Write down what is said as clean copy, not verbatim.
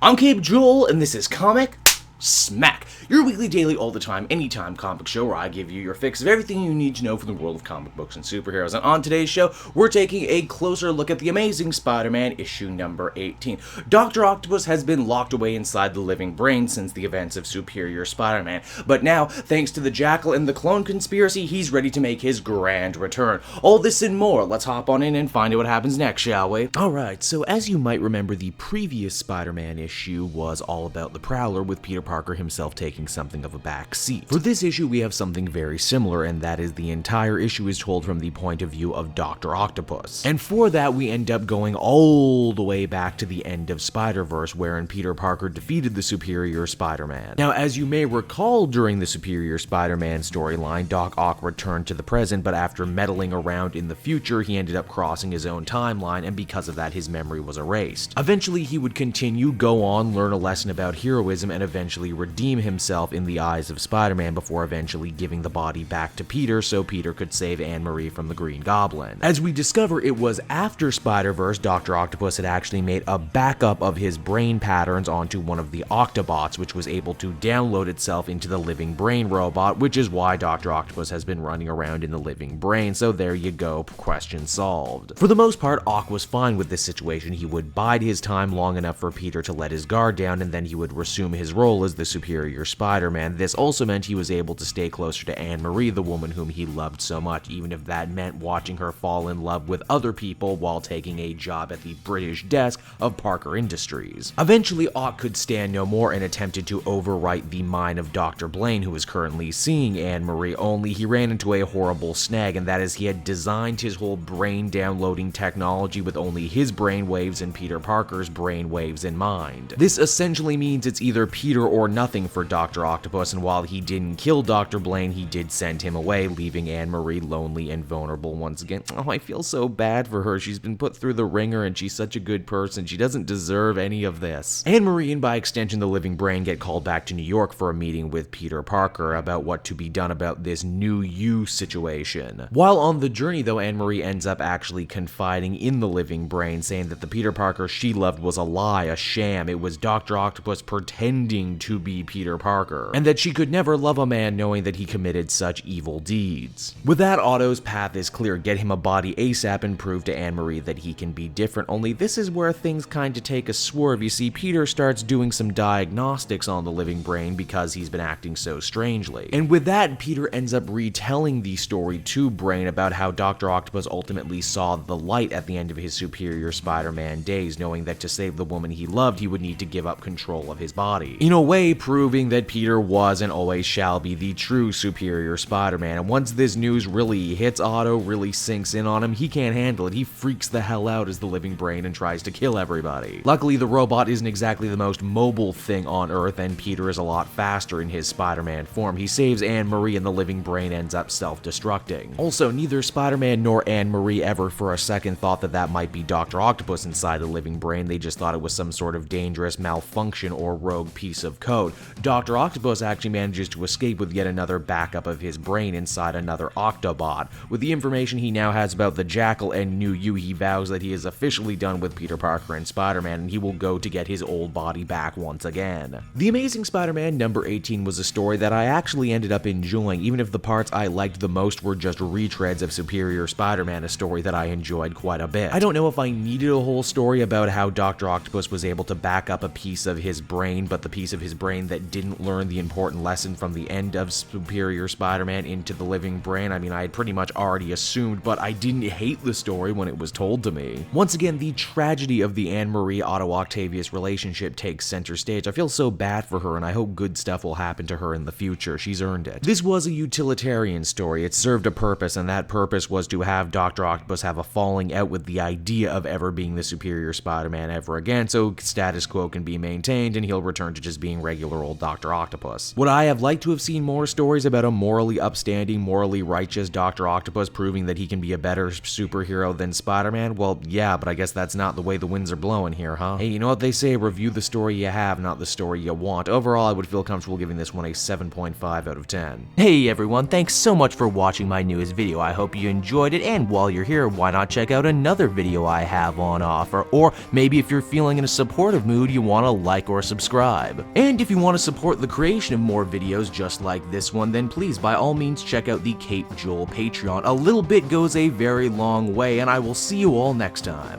I'm Cape Joel, and this is Comic Smack, your weekly, daily, all the time, anytime comic show where I give you your fix of everything you need to know from the world of comic books and superheroes. And on today's show, we're taking a closer look at The Amazing Spider-Man issue number 18. Dr. Octopus has been locked away inside the living brain since the events of Superior Spider-Man, but now, thanks to the Jackal and the Clone Conspiracy, he's ready to make his grand return. All this and more, let's hop on in and find out what happens next, shall we? Alright, so as you might remember, the previous Spider-Man issue was all about the Prowler, with Peter Parker himself taking something of a back seat. For this issue, we have something very similar, and that is the entire issue is told from the point of view of Doctor Octopus. And for that, we end up going all the way back to the end of Spider-Verse, wherein Peter Parker defeated the Superior Spider-Man. Now, as you may recall, during the Superior Spider-Man storyline, Doc Ock returned to the present, but after meddling around in the future, he ended up crossing his own timeline, and because of that, his memory was erased. Eventually, he would continue, go on, learn a lesson about heroism, and eventually redeem himself in the eyes of Spider-Man before eventually giving the body back to Peter so Peter could save Anne Marie from the Green Goblin. As we discover, it was after Spider-Verse, Dr. Octopus had actually made a backup of his brain patterns onto one of the Octobots, which was able to download itself into the living brain robot, which is why Dr. Octopus has been running around in the living brain. So there you go, question solved. For the most part, Ock was fine with this situation. He would bide his time long enough for Peter to let his guard down, and then he would resume his role as the Superior Spider-Man. This also meant he was able to stay closer to Anne Marie, the woman whom he loved so much, even if that meant watching her fall in love with other people while taking a job at the British desk of Parker Industries. Eventually, Ock could stand no more and attempted to overwrite the mind of Dr. Blaine, who was currently seeing Anne Marie, only he ran into a horrible snag, and that is he had designed his whole brain downloading technology with only his brain waves and Peter Parker's brain waves in mind. This essentially means it's either Peter or nothing for Dr. Octopus, and while he didn't kill Dr. Blaine, he did send him away, leaving Anne Marie lonely and vulnerable once again. Oh, I feel so bad for her. She's been put through the ringer and she's such a good person. She doesn't deserve any of this. Anne Marie, and by extension the living brain, get called back to New York for a meeting with Peter Parker about what to be done about this new you situation. While on the journey though, Anne Marie ends up actually confiding in the living brain, saying that the Peter Parker she loved was a lie, a sham. It was Dr. Octopus pretending to be Peter Parker, and that she could never love a man knowing that he committed such evil deeds. With that, Otto's path is clear: get him a body ASAP and prove to Anne Marie that he can be different. Only this is where things kind of take a swerve. You see, Peter starts doing some diagnostics on the living brain because he's been acting so strangely. And with that, Peter ends up retelling the story to Brain about how Dr. Octopus ultimately saw the light at the end of his Superior Spider-Man days, knowing that to save the woman he loved, he would need to give up control of his body. In a way, proving that Peter was and always shall be the true Superior Spider-Man. And once this news really hits Otto, really sinks in on him, he can't handle it. He freaks the hell out as the living brain and tries to kill everybody. Luckily, the robot isn't exactly the most mobile thing on Earth, and Peter is a lot faster in his Spider-Man form. He saves Anne Marie, and the living brain ends up self-destructing. Also, neither Spider-Man nor Anne Marie ever for a second thought that that might be Dr. Octopus inside the living brain. They just thought it was some sort of dangerous malfunction or rogue piece of code. Dr. Octopus actually manages to escape with yet another backup of his brain inside another Octobot. With the information he now has about the Jackal and New You, he vows that he is officially done with Peter Parker and Spider-Man, and he will go to get his old body back once again. The Amazing Spider-Man number 18 was a story that I actually ended up enjoying, even if the parts I liked the most were just retreads of Superior Spider-Man, a story that I enjoyed quite a bit. I don't know if I needed a whole story about how Dr. Octopus was able to back up a piece of his brain, but the piece of his brain that didn't learn the important lesson from the end of Superior Spider-Man into the living brain. I mean, I had pretty much already assumed, but I didn't hate the story when it was told to me. Once again, the tragedy of the Anne Marie Otto Octavius relationship takes center stage. I feel so bad for her, and I hope good stuff will happen to her in the future. She's earned it. This was a utilitarian story. It served a purpose, and that purpose was to have Dr. Octopus have a falling out with the idea of ever being the Superior Spider-Man ever again, so status quo can be maintained and he'll return to just being being regular old Doctor Octopus. Would I have liked to have seen more stories about a morally upstanding, morally righteous Doctor Octopus proving that he can be a better superhero than Spider-Man? Well, yeah, but I guess that's not the way the winds are blowing here, huh? Hey, you know what they say, review the story you have, not the story you want. Overall, I would feel comfortable giving this one a 7.5 out of 10. Hey everyone, thanks so much for watching my newest video. I hope you enjoyed it, and while you're here, why not check out another video I have on offer? Or maybe if you're feeling in a supportive mood, you want to like or subscribe. And if you want to support the creation of more videos just like this one, then please by all means check out the Kate Joel Patreon. A little bit goes a very long way, and I will see you all next time.